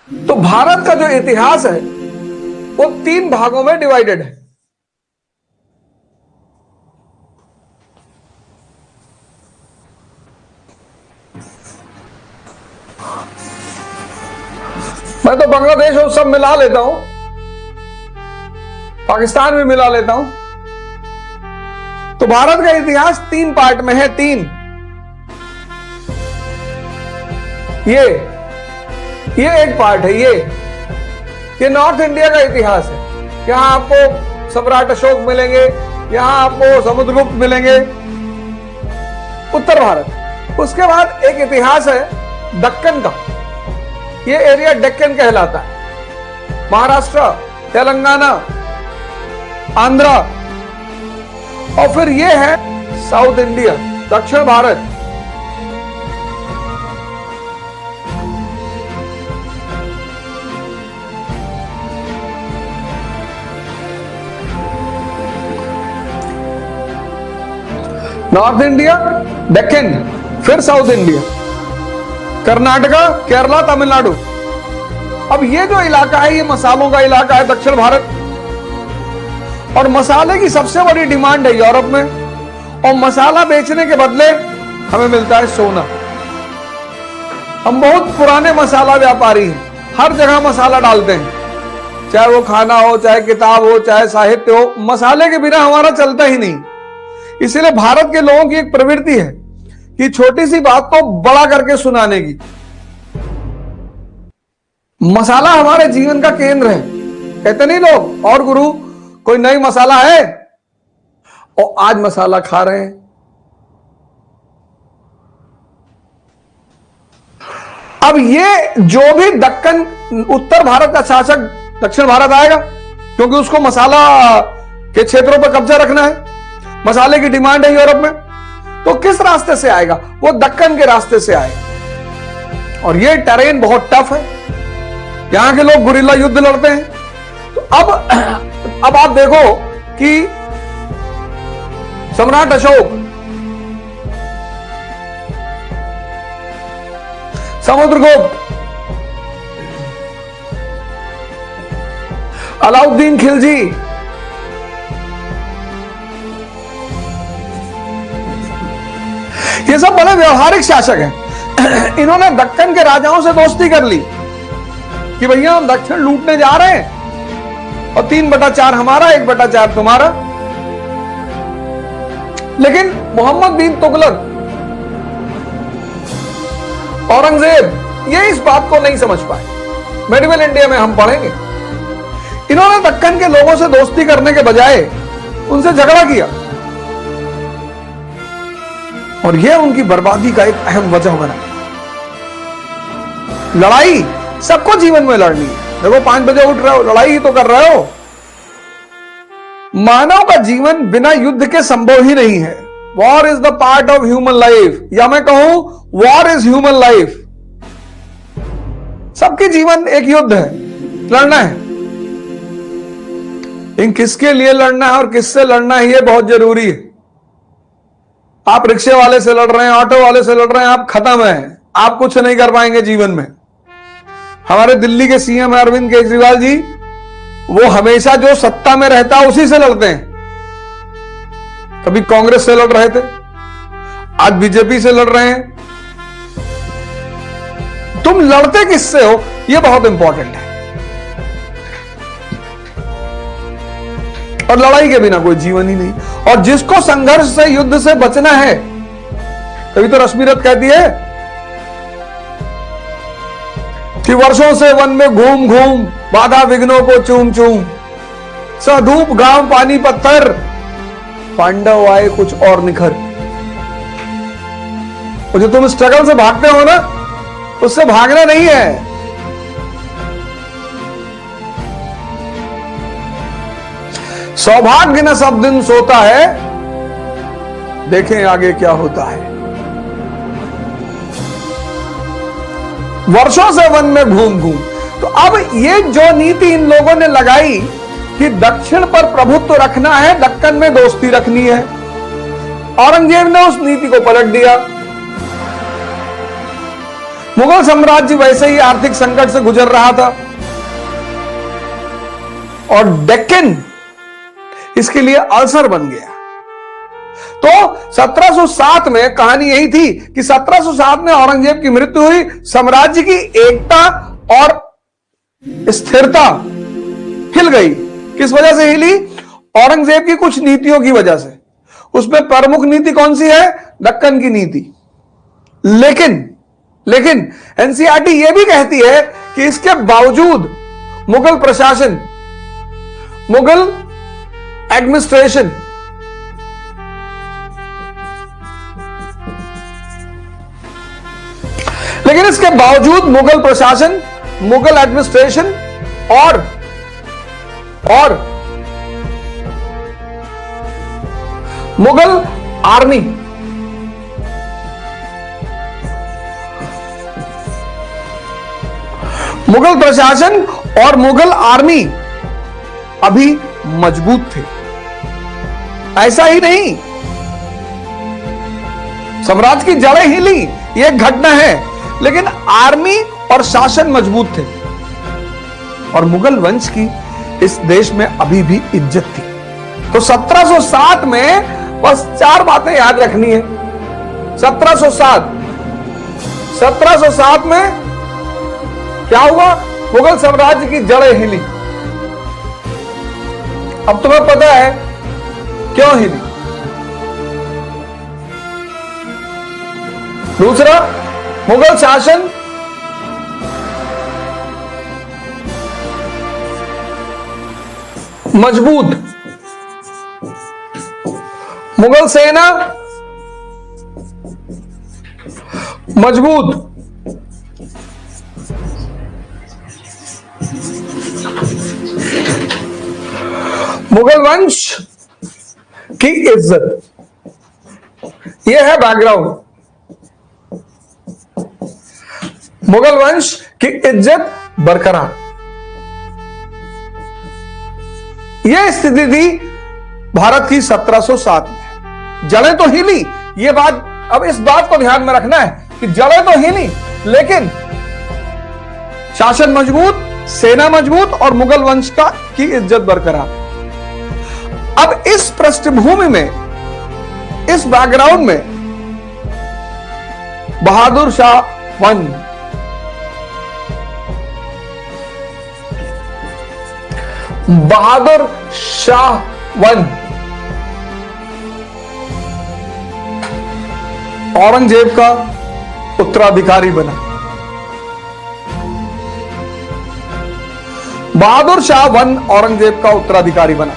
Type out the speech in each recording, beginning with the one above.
तो भारत का जो इतिहास है वो 3 भागों में डिवाइडेड है। मैं तो बांग्लादेश और सब मिला लेता हूं, पाकिस्तान में मिला लेता हूं। तो भारत का इतिहास 3 पार्ट में है। 3 ये एक पार्ट है। ये नॉर्थ इंडिया का इतिहास है। यहां आपको सम्राट अशोक मिलेंगे, यहां आपको समुद्रगुप्त मिलेंगे, उत्तर भारत। उसके बाद एक इतिहास है दक्कन का। ये एरिया डेक्कन कहलाता है। महाराष्ट्र, तेलंगाना, आंध्रा, और फिर ये है साउथ इंडिया, दक्षिण भारत। नॉर्थ इंडिया, डेक्कन, फिर साउथ इंडिया, कर्नाटका, केरला, तमिलनाडु। अब ये जो इलाका है ये मसालों का इलाका है, दक्षिण भारत। और मसाले की सबसे बड़ी डिमांड है यूरोप में, और मसाला बेचने के बदले हमें मिलता है सोना। हम बहुत पुराने मसाला व्यापारी हैं, हर जगह मसाला डालते हैं, चाहे वो खाना हो, चाहे किताब हो, चाहे साहित्य हो। मसाले के बिना हमारा चलता ही नहीं। इसीलिए भारत के लोगों की एक प्रवृत्ति है कि छोटी सी बात को बड़ा करके सुनाने की। मसाला हमारे जीवन का केंद्र है। कहते नहीं लोग, और गुरु कोई नई मसाला है, और आज मसाला खा रहे हैं। अब ये जो भी दक्कन, उत्तर भारत का शासक दक्षिण भारत आएगा, क्योंकि उसको मसाला के क्षेत्रों पर कब्जा रखना है। मसाले की डिमांड है यूरोप में, तो किस रास्ते से आएगा? वो दक्कन के रास्ते से आएगा। और ये टेरेन बहुत टफ है, यहां के लोग गुरिल्ला युद्ध लड़ते हैं। तो अब आप देखो कि सम्राट अशोक, समुद्रगुप्त, अलाउद्दीन खिलजी, ये सब बड़े व्यवहारिक शासक हैं। इन्होंने दक्कन के राजाओं से दोस्ती कर ली कि भैया हम दक्षिण लूटने जा रहे हैं, और 3/4 हमारा, 1/4 तुम्हारा। लेकिन मोहम्मद बिन तुगलक, औरंगजेब, ये इस बात को नहीं समझ पाए। मेडिवल इंडिया में हम पढ़ेंगे, इन्होंने दक्कन के लोगों से दोस्ती करने के बजाय उनसे झगड़ा किया, और यह उनकी बर्बादी का एक अहम वजह बना। लड़ाई सबको जीवन में लड़नी है। देखो 5 बजे उठ रहे हो, लड़ाई ही तो कर रहे हो। मानव का जीवन बिना युद्ध के संभव ही नहीं है। War is the part of human life, या मैं कहूं वॉर इज ह्यूमन लाइफ। सबके जीवन एक युद्ध है, लड़ना है। इन किसके लिए लड़ना है और किससे लड़ना है, यह बहुत जरूरी है। आप रिक्शे वाले से लड़ रहे हैं, ऑटो वाले से लड़ रहे हैं, आप खत्म हैं। आप कुछ नहीं कर पाएंगे जीवन में। हमारे दिल्ली के सीएम अरविंद केजरीवाल जी, वो हमेशा जो सत्ता में रहता है उसी से लड़ते हैं। कभी कांग्रेस से लड़ रहे थे, आज बीजेपी से लड़ रहे हैं। तुम लड़ते किससे हो, यह बहुत इंपॉर्टेंट है। और लड़ाई के बिना कोई जीवन ही नहीं। और जिसको संघर्ष से, युद्ध से बचना है, तभी तो रश्मिरथ कहती है कि वर्षों से वन में घूम घूम, बाधा विघ्नों को चूम चूम, सधूप गांव पानी पत्थर, पांडव आए कुछ और निखर। और जो तुम स्ट्रगल से भागते हो ना, उससे भागना नहीं है। सौभाग्य न सब दिन सोता है, देखें आगे क्या होता है। वर्षों से वन में घूम घूम। तो अब ये जो नीति इन लोगों ने लगाई कि दक्षिण पर प्रभुत्व रखना है, दक्कन में दोस्ती रखनी है, औरंगजेब ने उस नीति को पलट दिया। मुगल साम्राज्य वैसे ही आर्थिक संकट से गुजर रहा था और डेक्कन इसके लिए अल्सर बन गया। तो 1707 में कहानी यही थी कि 1707 में औरंगजेब की मृत्यु हुई, साम्राज्य की एकता और स्थिरता हिल गई। किस वजह से हिली? औरंगजेब की कुछ नीतियों की वजह से। उसमें प्रमुख नीति कौन सी है? दक्कन की नीति। लेकिन एनसीईआरटी यह भी कहती है कि इसके बावजूद मुगल प्रशासन, मुगल एडमिनिस्ट्रेशन लेकिन इसके बावजूद मुगल प्रशासन, मुगल एडमिनिस्ट्रेशन और मुगल आर्मी मुगल प्रशासन और मुगल आर्मी अभी मजबूत थे। ऐसा ही नहीं, साम्राज्य की जड़ें हिली, यह एक घटना है, लेकिन आर्मी और शासन मजबूत थे और मुगल वंश की इस देश में अभी भी इज्जत थी। तो 1707 में बस 4 बातें याद रखनी है। 1707 में क्या हुआ? मुगल साम्राज्य की जड़ें हिली। अब तुम्हें पता है क्यों हिली। दूसरा, मुगल शासन मजबूत, मुगल सेना मजबूत, मुगल वंश की इज्जत। यह है बैकग्राउंड। मुगल वंश की इज्जत बरकरार। यह स्थिति थी भारत की 1707 में। जड़ें तो हिली, यह बात, अब इस बात को ध्यान में रखना है कि जड़ें तो हिली लेकिन शासन मजबूत, सेना मजबूत और मुगल वंश की इज्जत बरकरार। अब इस पृष्ठभूमि में, इस बैकग्राउंड में बहादुर शाह वन, बहादुर शाह वन औरंगजेब का उत्तराधिकारी बना। बहादुर शाह वन औरंगजेब का उत्तराधिकारी बना।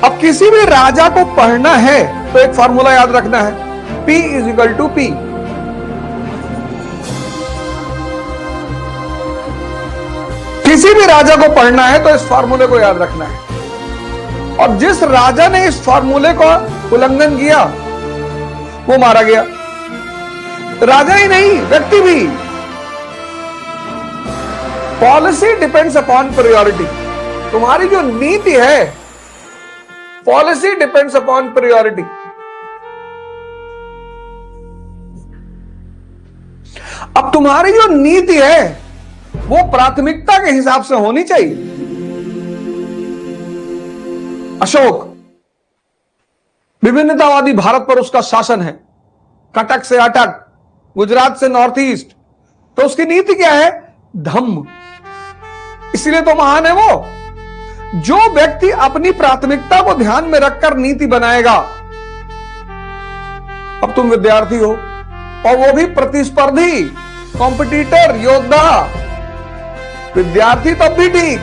अब किसी भी राजा को पढ़ना है तो एक फॉर्मूला याद रखना है, P = P। किसी भी राजा को पढ़ना है तो इस फॉर्मूले को याद रखना है। और जिस राजा ने इस फॉर्मूले को उल्लंघन किया वो मारा गया। राजा ही नहीं, व्यक्ति भी। Policy depends upon priority. तुम्हारी जो नीति है, पॉलिसी डिपेंड्स अपॉन प्रायोरिटी। अब तुम्हारी जो नीति है वो प्राथमिकता के हिसाब से होनी चाहिए। अशोक, विभिन्नतावादी भारत पर उसका शासन है, कटक से अटक, गुजरात से नॉर्थ ईस्ट, तो उसकी नीति क्या है? धम्म। इसलिए तो महान है वो। जो व्यक्ति अपनी प्राथमिकता को ध्यान में रखकर नीति बनाएगा। अब तुम विद्यार्थी हो और वो भी प्रतिस्पर्धी, कॉम्पिटिटर, योद्धा। विद्यार्थी तब भी ठीक,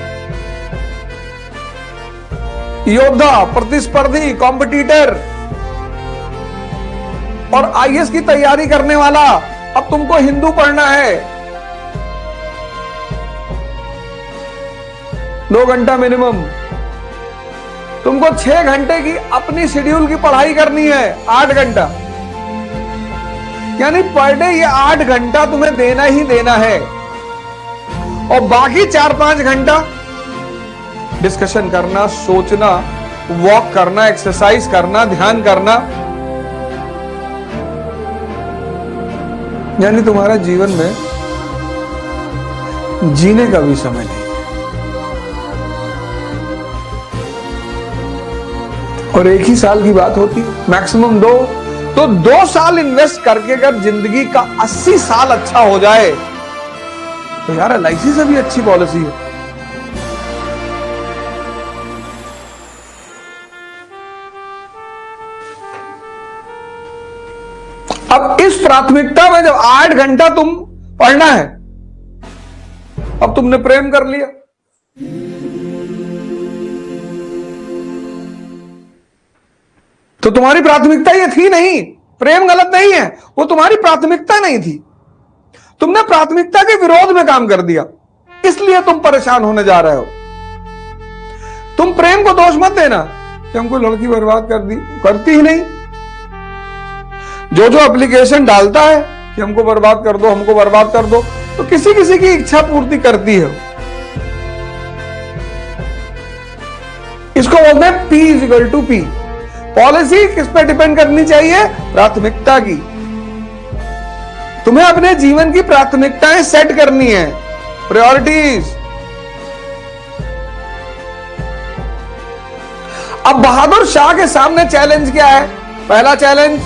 योद्धा, प्रतिस्पर्धी, कॉम्पिटिटर और आईएएस की तैयारी करने वाला। अब तुमको हिंदू पढ़ना है, 2 घंटा मिनिमम। तुमको 6 घंटे की अपनी शेड्यूल की पढ़ाई करनी है, 8 घंटा, यानी पर डे ये 8 घंटा तुम्हें देना ही देना है। और बाकी 4-5 घंटा डिस्कशन करना, सोचना, वॉक करना, एक्सरसाइज करना, ध्यान करना। यानी तुम्हारा जीवन में जीने का भी समय नहीं है। और एक ही साल की बात होती है, मैक्सिमम 2, तो 2 साल इन्वेस्ट करके अगर जिंदगी का 80 साल अच्छा हो जाए तो यार LIC से भी अच्छी पॉलिसी है। अब इस प्राथमिकता में जब 8 घंटा तुम पढ़ना है, अब तुमने प्रेम कर लिया, तो तुम्हारी प्राथमिकता ये थी नहीं। प्रेम गलत नहीं है, वो तुम्हारी प्राथमिकता नहीं थी। तुमने प्राथमिकता के विरोध में काम कर दिया, इसलिए तुम परेशान होने जा रहे हो। तुम प्रेम को दोष मत देना कि हमको लड़की बर्बाद कर दी, करती ही नहीं। जो एप्लीकेशन डालता है कि हमको बर्बाद कर दो, हमको बर्बाद कर दो, तो किसी किसी की इच्छा पूर्ति करती है। इसको बोलते हैं P=P। पॉलिसी किस पे डिपेंड करनी चाहिए? प्राथमिकता की। तुम्हें अपने जीवन की प्राथमिकताएं सेट करनी है, प्रायोरिटीज। अब बहादुर शाह के सामने चैलेंज क्या है? पहला challenge,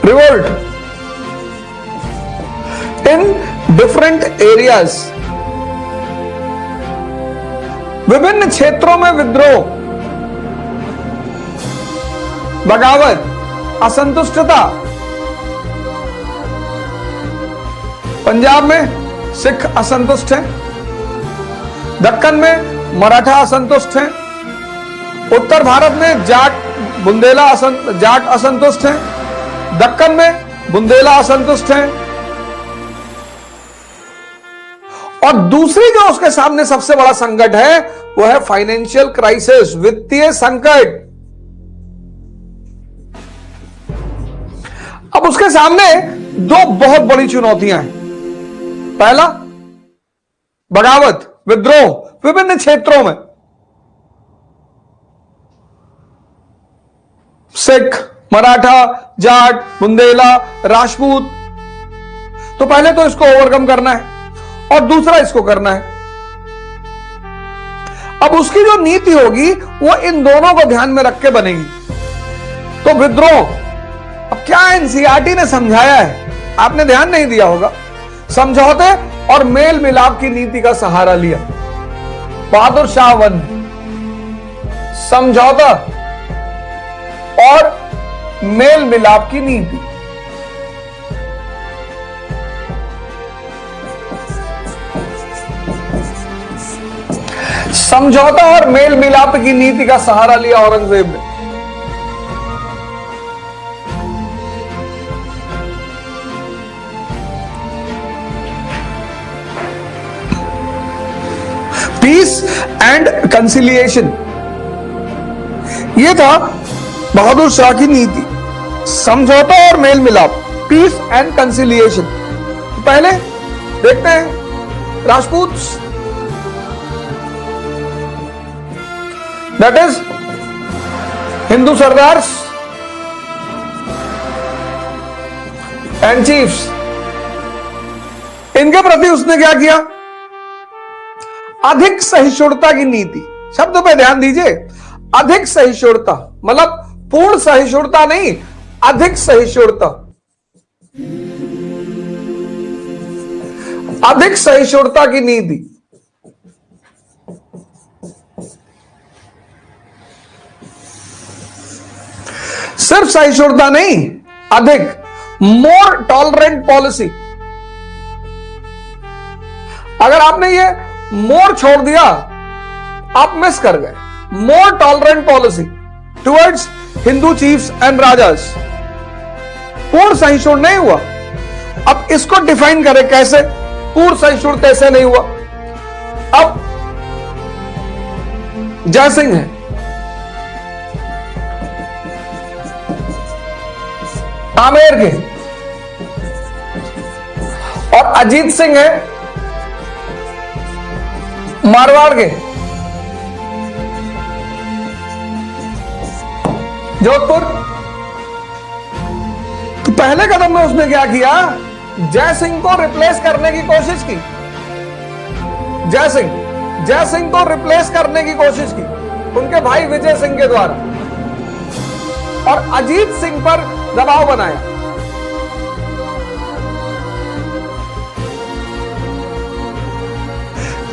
revolt in different areas, विभिन्न क्षेत्रों में विद्रोह, बगावत, असंतुष्टता। पंजाब में सिख असंतुष्ट हैं, दक्कन में मराठा असंतुष्ट हैं, उत्तर भारत में जाट असंतुष्ट हैं, दक्कन में बुंदेला असंतुष्ट हैं। और दूसरी जो उसके सामने सबसे बड़ा संकट है वो है फाइनेंशियल क्राइसिस, वित्तीय संकट। अब उसके सामने 2 बहुत बड़ी चुनौतियां हैं। पहला, बगावत, विद्रोह विभिन्न क्षेत्रों में, सिख, मराठा, जाट, बुंदेला, राजपूत। तो पहले तो इसको ओवरकम करना है और दूसरा इसको करना है। अब उसकी जो नीति होगी वो इन दोनों को ध्यान में रख के बनेगी। तो विद्रोह, अब क्या NCERT ने समझाया है, आपने ध्यान नहीं दिया होगा। समझौते और मेल मिलाप की नीति का सहारा लिया बहादुर शाह 1। समझौता और मेल मिलाप की नीति। समझौता और मेल मिलाप की नीति का सहारा लिया औरंगजेब ने। पीस एंड कंसिलिएशन, यह था बहादुर शाह की नीति। समझौता और मेल मिलाप, पीस एंड कंसिलिएशन। पहले देखते हैं Rajput, that is Hindu sardars and chiefs. इनके प्रति उसने क्या किया? अधिक सहिष्णुता की नीति। शब्द पे ध्यान दीजिए, अधिक सहिष्णुता मतलब पूर्ण सहिष्णुता नहीं, अधिक सहिष्णुता। अधिक सहिष्णुता की नीति। सिर्फ सहिष्णुता नहीं, अधिक, मोर टॉलरेंट पॉलिसी। अगर आपने ये मोर छोड़ दिया, आप मिस कर गए। More tolerant policy towards Hindu chiefs and rajas. पूर्ण सहिष्णु नहीं हुआ। अब इसको डिफाइन करें कैसे? पूर्ण सहिष्णु कैसे नहीं हुआ? अब जयसिंह है, आमेर के, और अजीत सिंह है मारवाड़ के, जोधपुर। तो पहले कदम में उसने क्या किया, जय सिंह को रिप्लेस करने की कोशिश की। जय सिंह को रिप्लेस करने की कोशिश की उनके भाई विजय सिंह के द्वारा, और अजीत सिंह पर दबाव बनाया।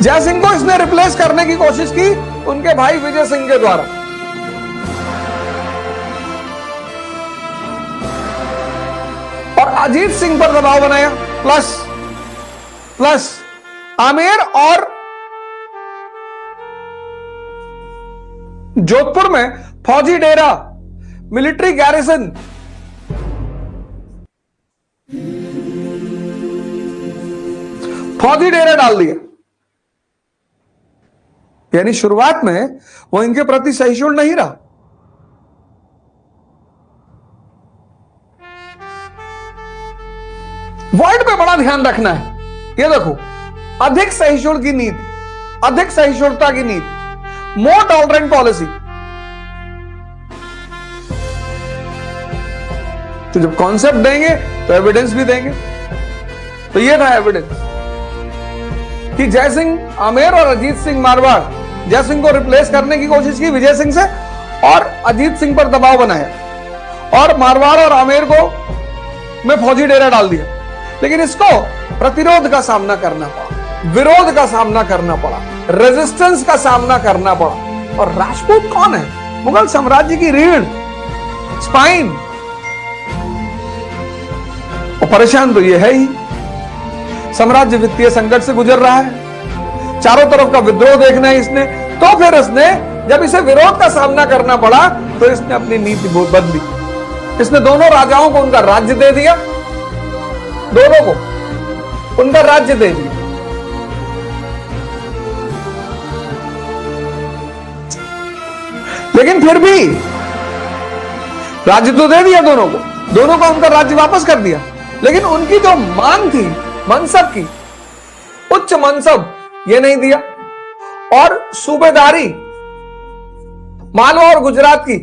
जय सिंह को इसने रिप्लेस करने की कोशिश की उनके भाई विजय सिंह के द्वारा, और अजीत सिंह पर दबाव बनाया। प्लस आमेर और जोधपुर में फौजी डेरा, मिलिट्री गैरिसन, फौजी डेरा डाल दिया। यानी शुरुआत में वो इनके प्रति सहिष्णु नहीं रहा। वर्ड पे बड़ा ध्यान रखना है। ये देखो, अधिक सहिष्णु की नीति, अधिक सहिष्णुता की नीति, मोर टॉलरेंट पॉलिसी। तो जब कॉन्सेप्ट देंगे तो एविडेंस भी देंगे। तो ये था एविडेंस कि जय सिंह आमेर और अजीत सिंह मारवाड़, जय सिंह को रिप्लेस करने की कोशिश की विजय सिंह से, और अजीत सिंह पर दबाव बनाया, और मारवाड़ और आमेर को में फौजी डेरा डाल दिया। लेकिन इसको प्रतिरोध का सामना करना पड़ा, विरोध का सामना करना पड़ा, रेजिस्टेंस का सामना करना पड़ा। और राजपूत कौन है? मुगल साम्राज्य की रीढ़, स्पाइन। और परेशान तो ये है ही, साम्राज्य वित्तीय संकट से गुजर रहा है, चारों तरफ का विद्रोह देखना है इसने। तो फिर इसने, जब इसे विरोध का सामना करना पड़ा, तो इसने अपनी नीति बहुत बदली। इसने दोनों राजाओं को उनका राज्य दे दिया, दोनों को उनका राज्य दे दिया। लेकिन फिर भी राज्य तो दे दिया दोनों को उनका राज्य वापस कर दिया। लेकिन उनकी जो मांग थी मनसब की, उच्च मनसब, ये नहीं दिया। और सूबेदारी मालवा और गुजरात की,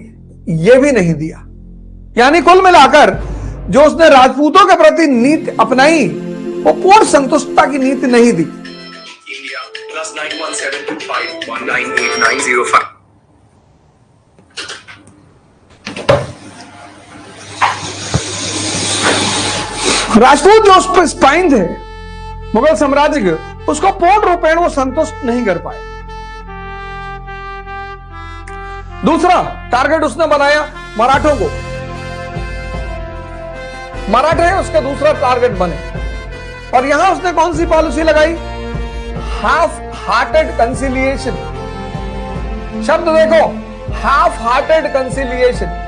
ये भी नहीं दिया। यानी कुल मिलाकर जो उसने राजपूतों के प्रति नीति अपनाई, वो पूर्ण संतुष्टता की नीति नहीं दी। इंडिया +917251988905। राजपूत जो स्पाइन थे मुगल साम्राज्य के, उसको पूर्ण रूपेण वो संतुष्ट नहीं कर पाया। दूसरा टारगेट उसने बनाया मराठों को, मराठे उसका दूसरा टारगेट बने। और यहां उसने कौन सी पॉलिसी लगाई? Half hearted conciliation. शब्द देखो, हाफ हार्टेड कंसिलिएशन।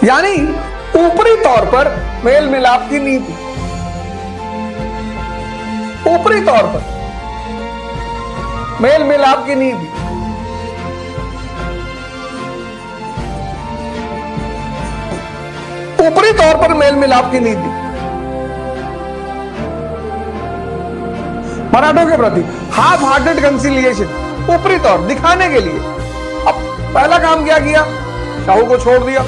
यानी ऊपरी तौर पर मेल मिलाप की नीति, ऊपरी तौर पर मेल मिलाप की नीति। ऊपरी तौर पर मेल मिलाप की नीति मराठों के प्रति, हाफ हार्टेड कंसिलिएशन, ऊपरी तौर दिखाने के लिए। अब पहला काम क्या किया? शाहू को छोड़ दिया,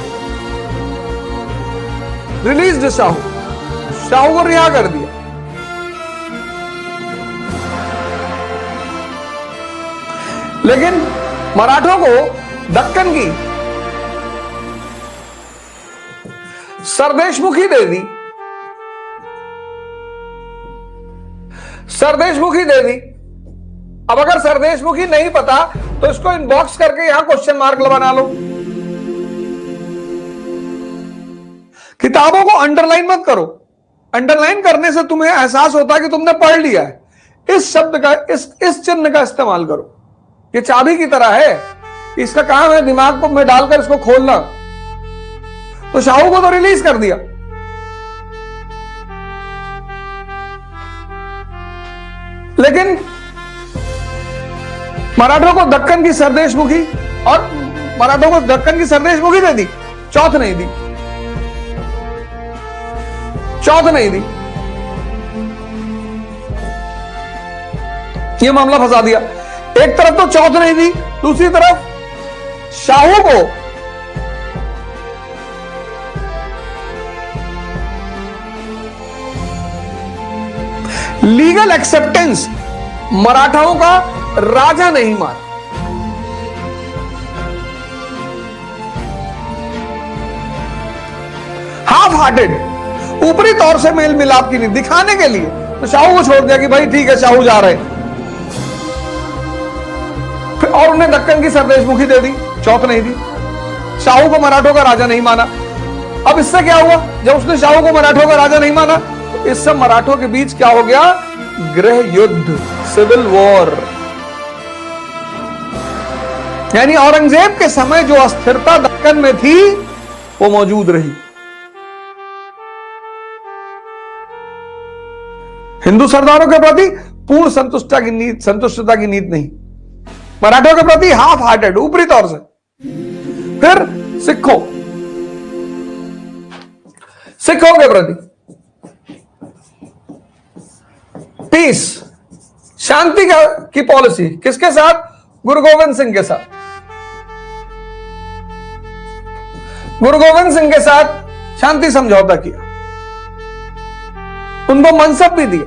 रिलीज शाहू को रिहा कर दिया। लेकिन मराठों को दक्कन की सरदेशमुखी दे दी, सरदेशमुखी दे दी। अब अगर सरदेशमुखी नहीं पता तो इसको इनबॉक्स करके यहां क्वेश्चन मार्क बना लो। किताबों को अंडरलाइन मत करो, अंडरलाइन करने से तुम्हें एहसास होता है कि तुमने पढ़ लिया है। इस शब्द का, इस चिन्ह का इस्तेमाल करो। ये चाबी की तरह है, इसका काम है दिमाग को में डालकर इसको खोलना। तो शाहू को तो रिलीज कर दिया, लेकिन मराठों को दक्कन की सरदेशमुखी, और मराठों को दक्कन की सरदेशमुखी दे दी, चौथ नहीं दी, चौथ नहीं दी। ये मामला फंसा दिया। एक तरफ तो चौथ नहीं दी, दूसरी तरफ शाहू को लीगल एक्सेप्टेंस मराठाओं का राजा नहीं माना। हाफ हार्टेड, ऊपरी तौर से मेल मिलाप की नहीं, दिखाने के लिए तो शाहू को छोड़ दिया कि भाई ठीक है शाहू जा रहे हैं, फिर और उन्हें दक्कन की सरदेशमुखी दे दी, चौथ नहीं दी। शाहू को मराठों का राजा नहीं माना। अब इससे क्या हुआ, जब उसने शाहू को मराठों का राजा नहीं माना, तो इससे मराठों के बीच क्या हो गया, गृह युद्ध, सिविल वॉर। यानी औरंगजेब के समय जो अस्थिरता दक्कन में थी वो मौजूद रही। हिंदू सरदारों के प्रति पूर्ण संतुष्टता की नीति नहीं, मराठों के प्रति हाफ हार्टेड, ऊपरी तौर से। फिर सिखों के प्रति पीस, शांति की पॉलिसी, किसके साथ, गुरु गोविंद सिंह के साथ। गुरु गोविंद सिंह के साथ शांति समझौता किया, उनको मनसब भी दिए।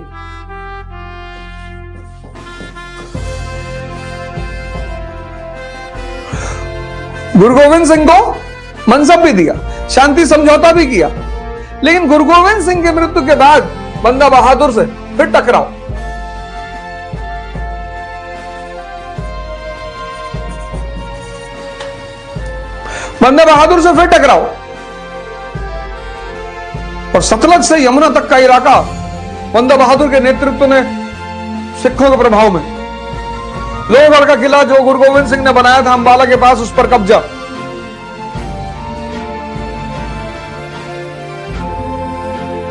गुरु गोविंद सिंह को मनसब भी दिया, शांति समझौता भी किया। लेकिन गुरु गोविंद सिंह की मृत्यु के बाद बंदा बहादुर से फिर टकराव। बंदा बहादुर से फिर टकराव, और सतलज से यमुना तक का इलाका बंदा बहादुर के नेतृत्व ने सिखों के प्रभाव में, लोहगढ़ का किला जो गुरु गोविंद सिंह ने बनाया था अंबाला के पास, उस पर कब्जा।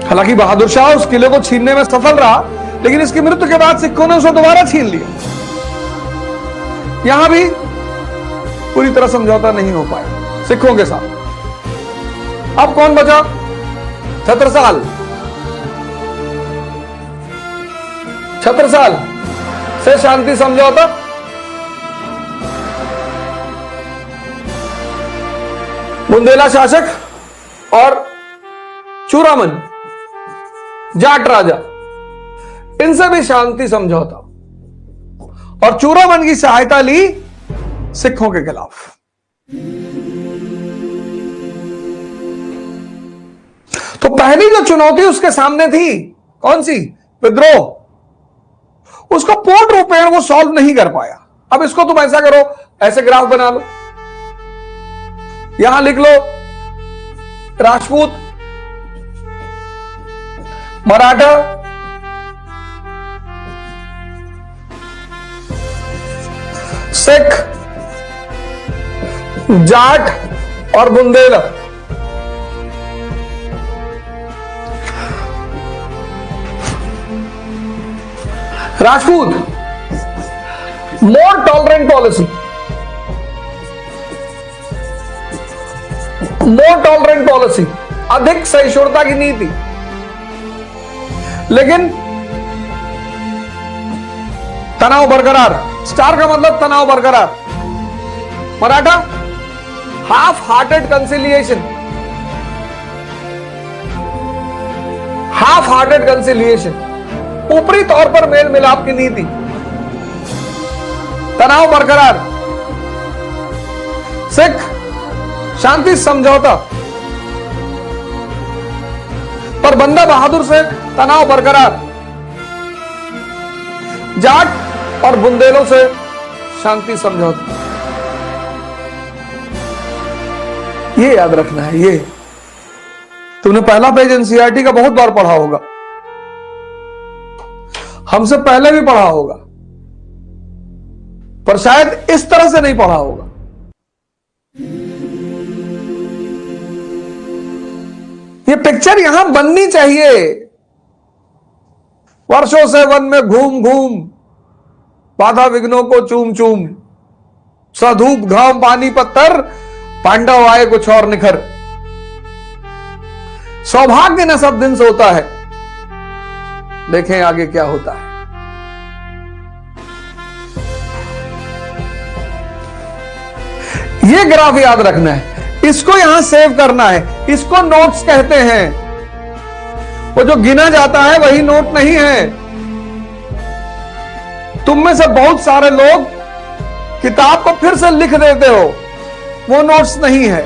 हालांकि बहादुर शाह उस किले को छीनने में सफल रहा, लेकिन इसकी मृत्यु के बाद सिखों ने उसे दोबारा छीन लिया। यहां भी पूरी तरह समझौता नहीं हो पाया सिखों के साथ। अब कौन बचा, छत्रसाल। छत्रसाल से शांति समझौता, बुंदेला शासक और चूड़ामन जाट राजा, इनसे भी शांति समझौता, और चूड़ामन की सहायता ली सिखों के खिलाफ। तो पहली जो चुनौती उसके सामने थी, कौन सी, विद्रोह, उसको पूर्ण रूपेण वो सॉल्व नहीं कर पाया। अब इसको तुम ऐसा करो, ऐसे ग्राफ बना लो, यहां लिख लो राजपूत, मराठा, सिख, जाट और Bundela. Rajput, more tolerant policy, more tolerant policy, अधिक सहिष्णुता की नीति, लेकिन तनाव बरकरार, स्टार का मतलब तनाव बरकरार। Maratha, half hearted conciliation, half hearted conciliation, ऊपरी तौर पर मेल मिलाप की नीति, तनाव बरकरार। सिख, शांति समझौता, पर बंदा बहादुर से तनाव बरकरार। जाट और बुंदेलों से शांति समझौता। ये याद रखना है, ये तुमने पहला पेज एनसीईआरटी का बहुत बार पढ़ा होगा, हमसे पहले भी पढ़ा होगा, पर शायद इस तरह से नहीं पढ़ा होगा। ये पिक्चर यहां बननी चाहिए। वर्षों से वन में घूम घूम, बाधा विघ्नों को चूम चूम, सधूप घाम पानी पत्थर, पांडव आए कुछ और निखर। सौभाग्य न सब दिन से होता है, देखें आगे क्या होता है। ये ग्राफ याद रखना है, इसको यहां सेव करना है, इसको नोट्स कहते हैं। वो जो गिना जाता है वही नोट नहीं है। तुम में से बहुत सारे लोग किताब को फिर से लिख देते हो, वो नोट्स नहीं है।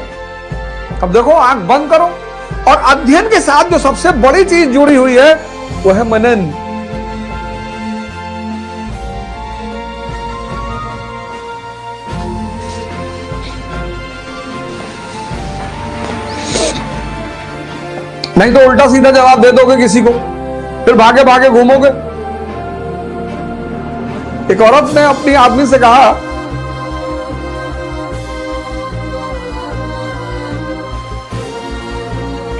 अब देखो, आंख बंद करो, और अध्ययन के साथ जो सबसे बड़ी चीज जुड़ी हुई है वो है मनन। नहीं तो उल्टा सीधा जवाब दे दोगे किसी को, फिर भागे भागे घूमोगे। एक औरत ने अपनी आदमी से कहा,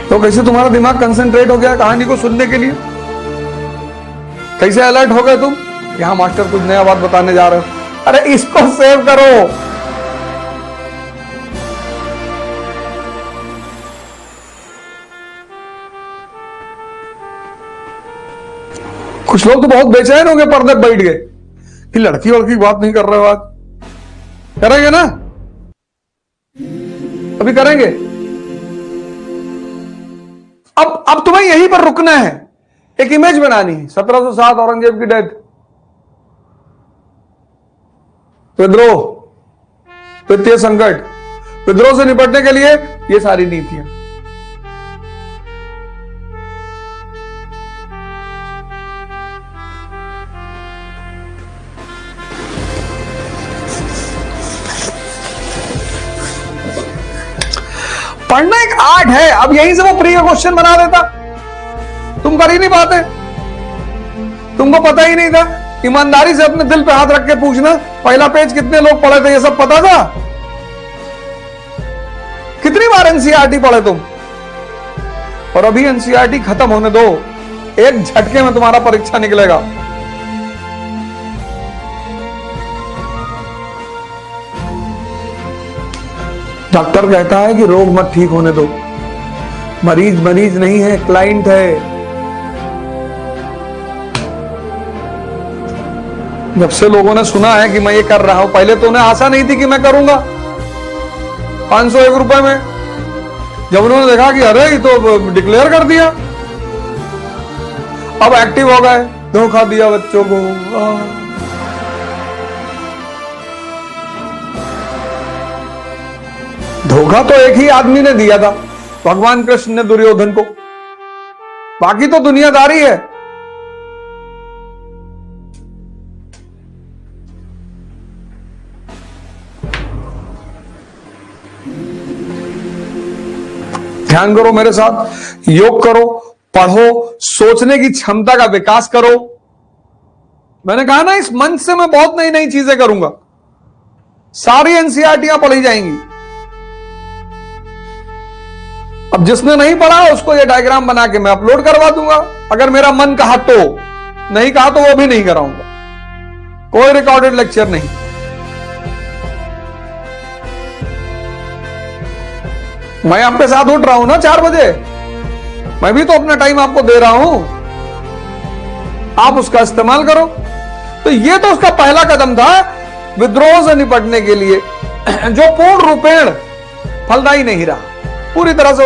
तो कैसे तुम्हारा दिमाग कंसंट्रेट हो गया कहानी को सुनने के लिए? कैसे अलर्ट हो गए तुम? यहां मास्टर कुछ नया बात बताने जा रहे हो। अरे इसको सेव करो। कुछ लोग तो बहुत बेचैन हो गए, पर्दे पे बैठ गए कि लड़की वड़की की बात नहीं कर रहे हो। आज करेंगे ना, अभी करेंगे। अब तुम्हें यहीं पर रुकना है, एक इमेज बनानी है। 1707 औरंगजेब की डेथ, विद्रोह, वित्तीय संकट, विद्रोह से निपटने के लिए ये सारी नीतियां। पढ़ना एक आर्ट है। अब यहीं से वो प्री का क्वेश्चन बना देता, तुम कर ही नहीं पाते, तुमको पता ही नहीं था। ईमानदारी से अपने दिल पे हाथ रख के पूछना, पहला पेज कितने लोग पढ़े थे, ये सब पता था? कितनी बार एनसीईआरटी पढ़े तुम? और अभी एनसीईआरटी खत्म होने दो, एक झटके में तुम्हारा परीक्षा निकलेगा। डॉक्टर कहता है कि रोग मत ठीक होने दो। मरीज मरीज नहीं है, क्लाइंट है। जब से लोगों ने सुना है कि मैं ये कर रहा हूं, पहले तो उन्हें आशा नहीं थी कि मैं करूंगा 501 रुपए में। जब उन्होंने देखा कि अरे ये तो डिक्लेयर कर दिया, अब एक्टिव हो गए। धोखा दिया बच्चों को। धोखा तो एक ही आदमी ने दिया था, भगवान कृष्ण ने दुर्योधन को, बाकी तो दुनियादारी है। ध्यान करो मेरे साथ, योग करो, पढ़ो, सोचने की क्षमता का विकास करो। मैंने कहा ना, इस मंच से मैं बहुत नई नई चीजें करूंगा। सारी एनसीईआरटीयां पढ़ी जाएंगी। अब जिसने नहीं पढ़ा उसको ये डायग्राम बना के मैं अपलोड करवा दूंगा, अगर मेरा मन कहा तो। नहीं कहा तो वो भी नहीं कराऊंगा, कोई रिकॉर्डेड लेक्चर नहीं। मैं आपके साथ उठ रहा हूं ना 4 बजे, मैं भी तो अपना टाइम आपको दे रहा हूं, आप उसका इस्तेमाल करो। तो ये तो उसका पहला कदम था विद्रोह से निपटने के लिए, जो पूर्ण रूपेण फलदायी नहीं रहा, पूरी तरह से